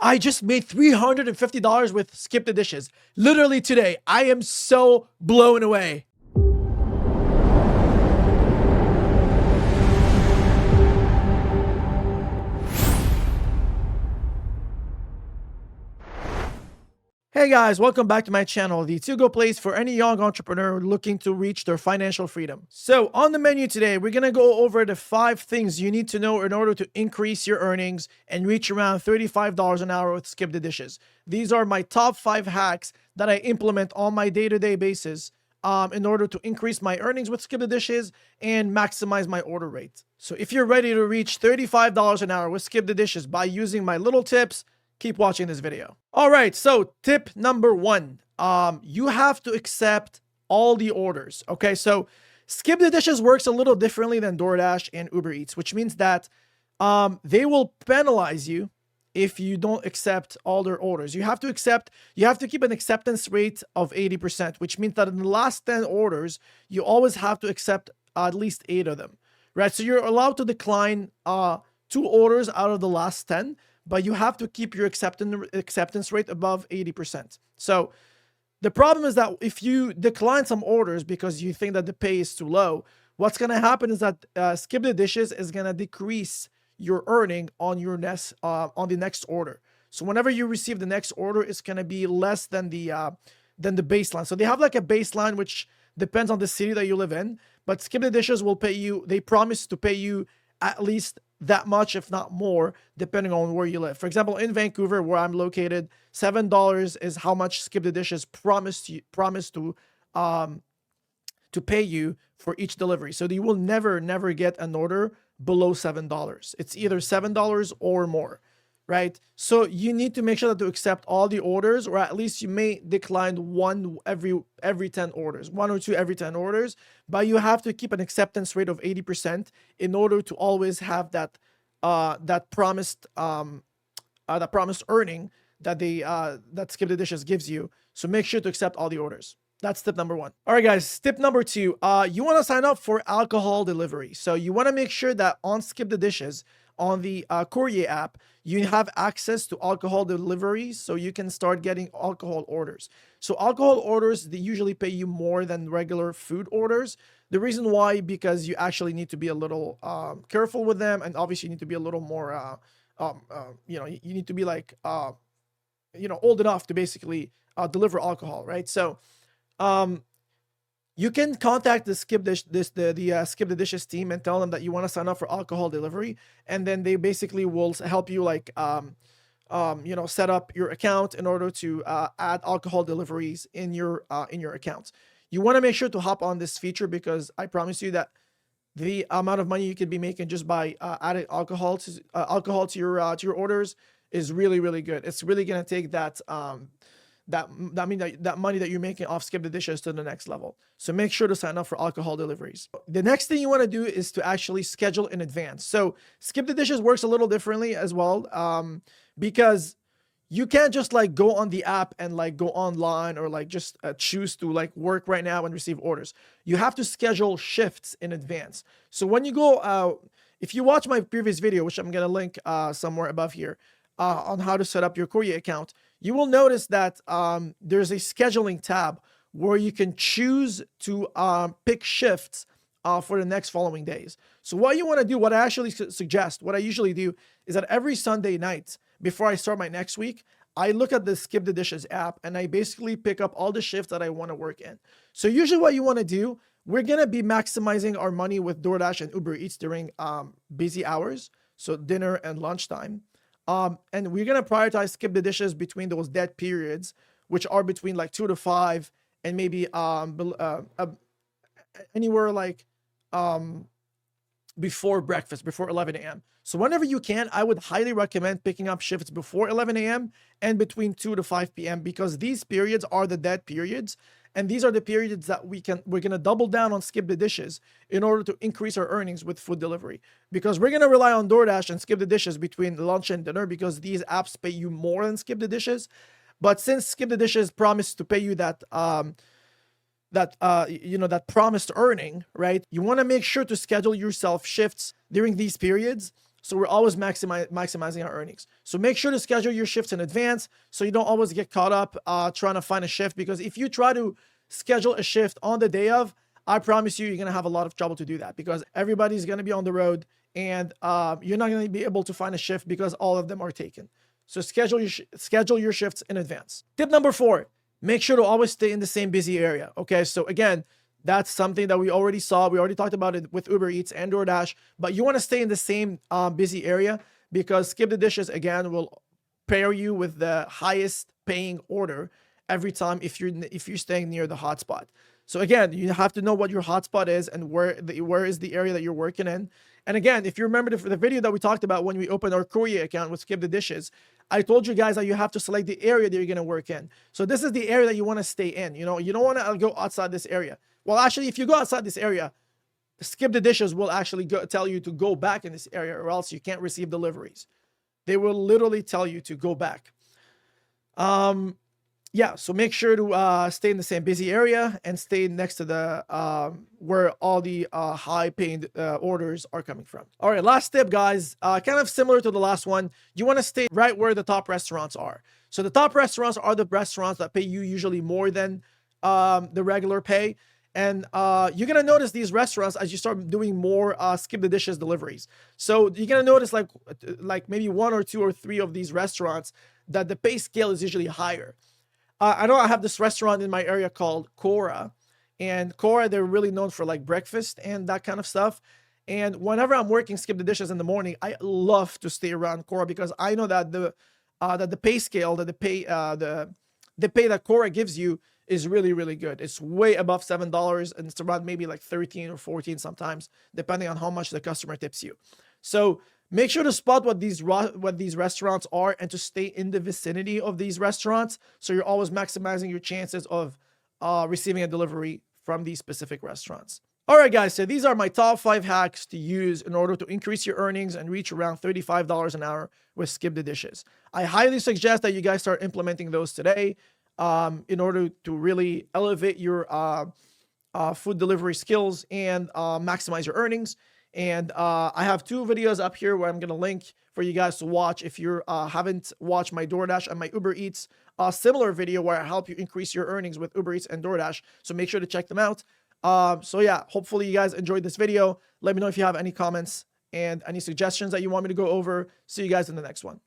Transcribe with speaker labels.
Speaker 1: I just made $350 with Skip the Dishes. Literally today. I am so blown away. Hey guys, welcome back to my channel, the to-go place for any young entrepreneur looking to reach their financial freedom. So on the menu today, we're gonna go over the 5 things you need to know in order to increase your earnings and reach around $35 an hour with Skip the Dishes. These are my top 5 hacks that I implement on my day-to-day basis in order to increase my earnings with Skip the Dishes and maximize my order rate. So if you're ready to reach $35 an hour with Skip the Dishes by using my little tips, keep watching this video. All right, so tip number 1, you have to accept all the orders. Okay, so Skip the Dishes works a little differently than DoorDash and Uber Eats, which means that they will penalize you if you don't accept all their orders. You have to keep an acceptance rate of 80%, which means that in the last 10 orders, you always have to accept at least 8 of them, right? So you're allowed to decline 2 orders out of the last 10, but you have to keep your acceptance rate above 80%. So the problem is that if you decline some orders because you think that the pay is too low, what's going to happen is that Skip the Dishes is going to decrease your earning on your on the next order. So whenever you receive the next order, it's going to be less than the baseline. So they have like a baseline which depends on the city that you live in, but Skip the Dishes will pay you. They promise to pay you at least that much, if not more, depending on where you live. For example, in Vancouver, where I'm located, $7 is how much Skip the Dishes promised to pay you for each delivery. So you will never get an order below $7. It's either $7 or more, right? So you need to make sure that to accept all the orders, or at least you may decline one every 10 orders, 1 or 2 every 10 orders, but you have to keep an acceptance rate of 80% in order to always have that promised earning that that Skip the Dishes gives you. So make sure to accept all the orders. That's tip number 1. All right, guys, tip number 2, you want to sign up for alcohol delivery. So you want to make sure that on Skip the Dishes, on the Courier app, you have access to alcohol deliveries, so you can start getting alcohol orders. So alcohol orders, they usually pay you more than regular food orders. The reason why, because you actually need to be a little careful with them, and obviously you need to be a little more, you need to be like, old enough to basically deliver alcohol, right? So you can contact the Skip the Dishes team and tell them that you want to sign up for alcohol delivery, and then they basically will help you like set up your account in order to add alcohol deliveries in your account. You want to make sure to hop on this feature, because I promise you that the amount of money you could be making just by adding alcohol to your orders is really good. It's really gonna take that money that you're making off Skip the Dishes to the next level. So make sure to sign up for alcohol deliveries. The next thing you want to do is to actually schedule in advance. So Skip the Dishes works a little differently as well, because you can't just like go on the app and like go online, or like just choose to like work right now and receive orders. You have to schedule shifts in advance. So when you go, if you watch my previous video, which I'm gonna link somewhere above here, on how to set up your Courier account, you will notice that there's a scheduling tab where you can choose to pick shifts for the next following days. So what you want to do, what I actually suggest, what I usually do, is that every Sunday night before I start my next week, I look at the Skip the Dishes app and I basically pick up all the shifts that I want to work in. So usually what you want to do, we're going to be maximizing our money with DoorDash and Uber Eats during busy hours, so dinner and lunchtime. And we're going to prioritize Skip the Dishes between those dead periods, which are between like 2 to 5 and maybe anywhere like before breakfast, before 11 a.m. So whenever you can, I would highly recommend picking up shifts before 11 a.m. and between 2 to 5 p.m. because these periods are the dead periods. And these are the periods that we're going to double down on Skip the Dishes in order to increase our earnings with food delivery. Because we're going to rely on DoorDash and Skip the Dishes between lunch and dinner, because these apps pay you more than Skip the Dishes. But since Skip the Dishes promised to pay you that promised earning, right? You want to make sure to schedule yourself shifts during these periods So we're always maximizing our earnings. So make sure to schedule your shifts in advance so you don't always get caught up trying to find a shift, because if you try to schedule a shift on the day of, I promise you, you're going to have a lot of trouble to do that, because everybody's going to be on the road, and you're not going to be able to find a shift because all of them are taken. So schedule your shifts in advance. Tip number 4, make sure to always stay in the same busy area. Okay, so again, that's something that we already saw. We already talked about it with Uber Eats and DoorDash, but you want to stay in the same busy area, because Skip the Dishes, again, will pair you with the highest paying order every time if you're staying near the hotspot. So again, you have to know what your hotspot is and where is the area that you're working in. And again, if you remember the video that we talked about when we opened our Courier account with Skip the Dishes, I told you guys that you have to select the area that you're going to work in. So this is the area that you want to stay in. You know, you don't want to go outside this area. Well, actually, if you go outside this area, Skip the Dishes will actually tell you to go back in this area, or else you can't receive deliveries. They will literally tell you to go back. Yeah, so make sure to stay in the same busy area and stay next to the where all the high-paying orders are coming from. All right, last tip, guys, kind of similar to the last one. You want to stay right where the top restaurants are. So the top restaurants are the restaurants that pay you usually more than the regular pay. And you're going to notice these restaurants as you start doing more Skip the Dishes deliveries. So you're going to notice like maybe 1 or 2 or 3 of these restaurants that the pay scale is usually higher. I know I have this restaurant in my area called Cora, and Cora, they're really known for like breakfast and that kind of stuff. And whenever I'm working Skip the Dishes in the morning, I love to stay around Cora, because I know that the pay scale, that the pay that Cora gives you is really, really good. It's way above $7, and it's around maybe like 13 or 14 sometimes, depending on how much the customer tips you. So make sure to spot what these restaurants are and to stay in the vicinity of these restaurants, so you're always maximizing your chances of receiving a delivery from these specific restaurants. All right, guys, so these are my top 5 hacks to use in order to increase your earnings and reach around $35 an hour with Skip the Dishes. I highly suggest that you guys start implementing those today in order to really elevate your food delivery skills and maximize your earnings. And I have 2 videos up here where I'm going to link for you guys to watch if you haven't watched my DoorDash and my Uber Eats similar video where I help you increase your earnings with Uber Eats and DoorDash. So make sure to check them out. So yeah, hopefully you guys enjoyed this video. Let me know if you have any comments and any suggestions that you want me to go over. See you guys in the next one.